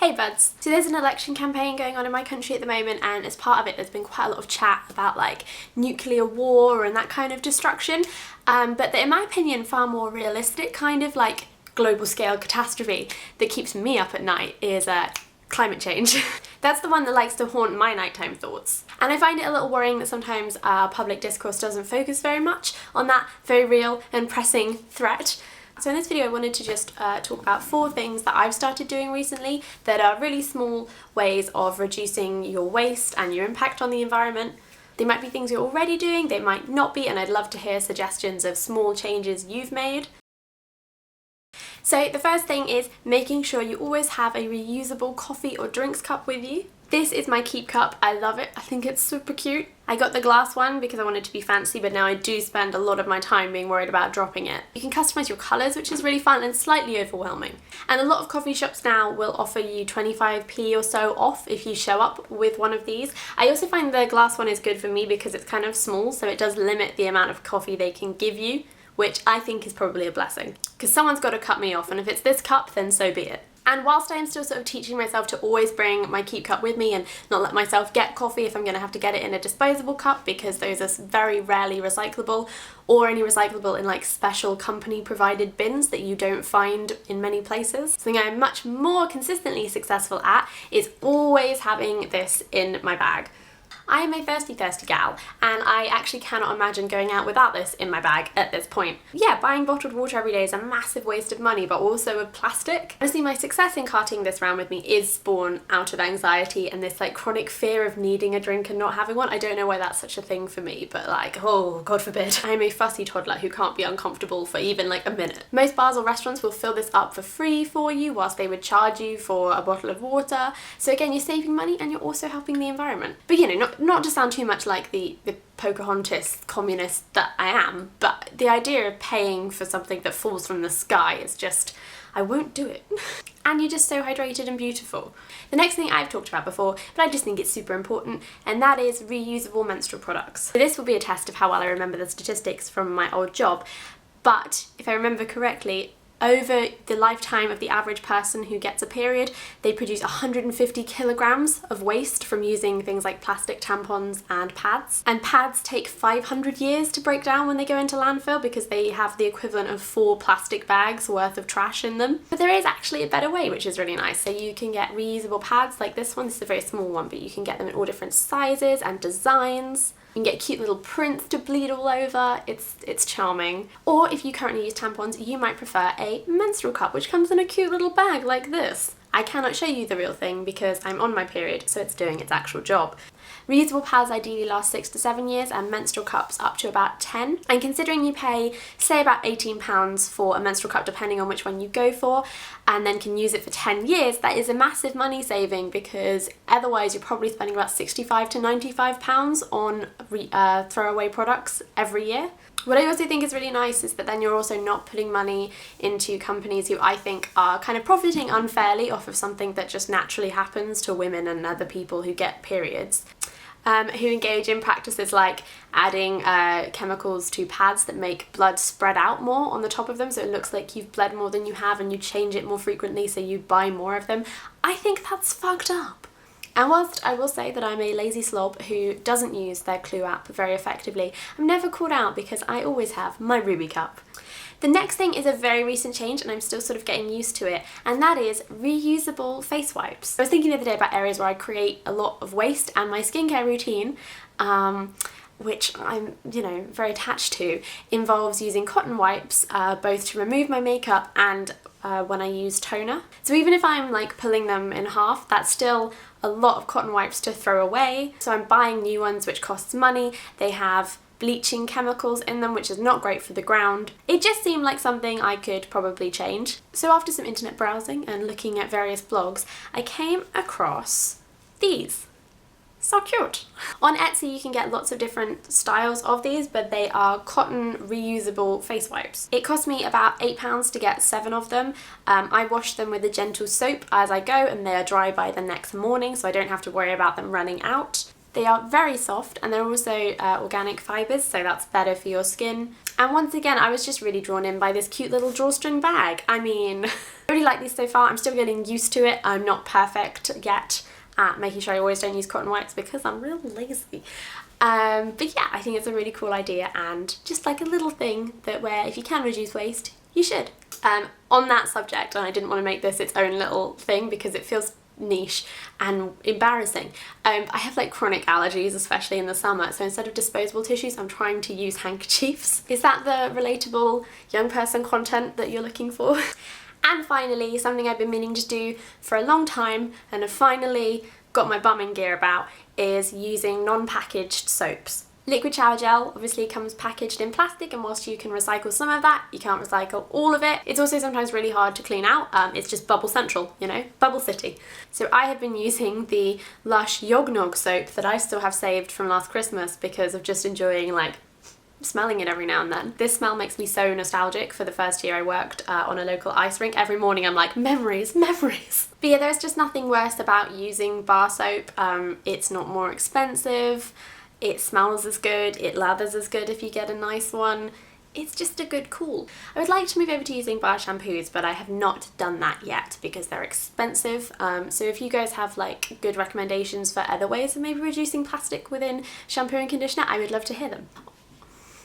Hey buds! So there's an election campaign going on in my country at the moment, and as part of it there's been quite a lot of chat about like nuclear war and that kind of destruction, but in my opinion far more realistic kind of like global scale catastrophe that keeps me up at night is climate change. That's the one that likes to haunt my nighttime thoughts. And I find it a little worrying that sometimes public discourse doesn't focus very much on that very real and pressing threat. So in this video I wanted to just talk about 4 things that I've started doing recently that are really small ways of reducing your waste and your impact on the environment. They might be things you're already doing, they might not be, and I'd love to hear suggestions of small changes you've made. So the first thing is making sure you always have a reusable coffee or drinks cup with you. This is my keep cup. I love it. I think it's super cute. I got the glass one because I wanted to be fancy, but now I do spend a lot of my time being worried about dropping it. You can customize your colors, which is really fun and slightly overwhelming. And a lot of coffee shops now will offer you 25p or so off if you show up with one of these. I also find the glass one is good for me because it's kind of small, so it does limit the amount of coffee they can give you, which I think is probably a blessing. Because someone's got to cut me off, and if it's this cup, then so be it. And whilst I'm still sort of teaching myself to always bring my keep cup with me and not let myself get coffee if I'm going to have to get it in a disposable cup, because those are very rarely recyclable, or only recyclable in like special company provided bins that you don't find in many places. Something I'm much more consistently successful at is always having this in my bag. I am a thirsty gal, and I actually cannot imagine going out without this in my bag at this point. Yeah, buying bottled water every day is a massive waste of money, but also of plastic. Honestly, my success in carting this around with me is born out of anxiety and this like chronic fear of needing a drink and not having one. I don't know why that's such a thing for me, but like, oh, God forbid. I'm a fussy toddler who can't be uncomfortable for even like a minute. Most bars or restaurants will fill this up for free for you, whilst they would charge you for a bottle of water. So again, you're saving money and you're also helping the environment. But you know, not to sound too much like the Pocahontas communist that I am, but the idea of paying for something that falls from the sky is just, I won't do it. And you're just so hydrated and beautiful. The next thing I've talked about before, but I just think it's super important, and that is reusable menstrual products. So this will be a test of how well I remember the statistics from my old job, but if I remember correctly, over the lifetime of the average person who gets a period, they produce 150 kilograms of waste from using things like plastic tampons and pads. And pads take 500 years to break down when they go into landfill because they have the equivalent of 4 plastic bags worth of trash in them. But there is actually a better way, which is really nice. So you can get reusable pads like this one. This is a very small one, but you can get them in all different sizes and designs. You can get cute little prints to bleed all over. It's charming. Or if you currently use tampons, you might prefer a menstrual cup, which comes in a cute little bag like this. I cannot show you the real thing because I'm on my period, so it's doing its actual job. Reusable pads ideally last 6 to 7 years, and menstrual cups up to about 10. And considering you pay, say, about £18 for a menstrual cup, depending on which one you go for, and then can use it for 10 years, that is a massive money saving, because otherwise you're probably spending about £65 to £95 on throwaway products every year. What I also think is really nice is that then you're also not putting money into companies who I think are kind of profiting unfairly off of something that just naturally happens to women and other people who get periods. Who engage in practices like adding chemicals to pads that make blood spread out more on the top of them, so it looks like you've bled more than you have, and you change it more frequently so you buy more of them. I think that's fucked up. And whilst I will say that I'm a lazy slob who doesn't use their Clue app very effectively, I'm never caught out because I always have my Ruby cup. The next thing is a very recent change, and I'm still sort of getting used to it, and that is reusable face wipes. I was thinking the other day about areas where I create a lot of waste, and my skincare routine, which I'm, very attached to, involves using cotton wipes, both to remove my makeup and when I use toner. So even if I'm like pulling them in half, that's still a lot of cotton wipes to throw away. So I'm buying new ones, which costs money. They have bleaching chemicals in them, which is not great for the ground. It just seemed like something I could probably change. So after some internet browsing and looking at various blogs, I came across these. So cute. On Etsy you can get lots of different styles of these, but they are cotton reusable face wipes. It cost me about £8 to get 7 of them. I wash them with a gentle soap as I go, and they are dry by the next morning, so I don't have to worry about them running out. They are very soft, and they're also organic fibres, so that's better for your skin. And once again, I was just really drawn in by this cute little drawstring bag. I mean, I really like these so far. I'm still getting used to it. I'm not perfect yet at making sure I always don't use cotton whites because I'm real lazy. But yeah, I think it's a really cool idea and just like a little thing that where if you can reduce waste, you should. On that subject, and I didn't want to make this its own little thing because it feels niche and embarrassing. I have like chronic allergies, especially in the summer, so instead of disposable tissues I'm trying to use handkerchiefs. Is that the relatable young person content that you're looking for? And finally, something I've been meaning to do for a long time and have finally got my bum in gear about is using non-packaged soaps. Liquid shower gel obviously comes packaged in plastic, and whilst you can recycle some of that, you can't recycle all of it. It's also sometimes really hard to clean out. It's just bubble central, you know, bubble city. So I have been using the Lush Yognog soap that I still have saved from last Christmas because of just enjoying like smelling it every now and then. This smell makes me so nostalgic for the first year I worked on a local ice rink. Every morning I'm like, memories, memories. But yeah, there's just nothing worse about using bar soap. It's not more expensive. It smells as good, it lathers as good if you get a nice one. It's just a good cool. I would like to move over to using bar shampoos, but I have not done that yet because they're expensive. So if you guys have like good recommendations for other ways of maybe reducing plastic within shampoo and conditioner, I would love to hear them.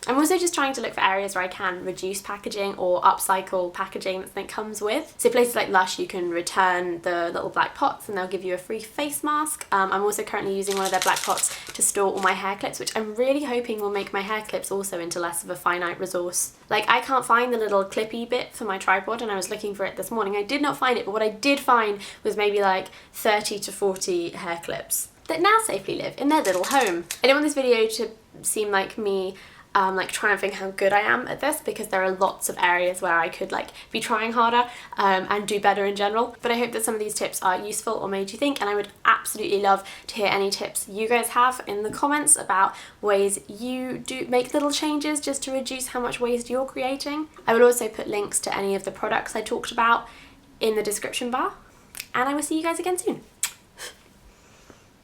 I'm also just trying to look for areas where I can reduce packaging or upcycle packaging that comes with. So places like Lush, you can return the little black pots and they'll give you a free face mask. I'm also currently using one of their black pots to store all my hair clips, which I'm really hoping will make my hair clips also into less of a finite resource. Like, I can't find the little clippy bit for my tripod and I was looking for it this morning. I did not find it, but what I did find was maybe like 30 to 40 hair clips that now safely live in their little home. I don't want this video to seem like me like triumphing how good I am at this, because there are lots of areas where I could like be trying harder and do better in general. But I hope that some of these tips are useful or made you think, and I would absolutely love to hear any tips you guys have in the comments about ways you do make little changes just to reduce how much waste you're creating. I will also put links to any of the products I talked about in the description bar, and I will see you guys again soon.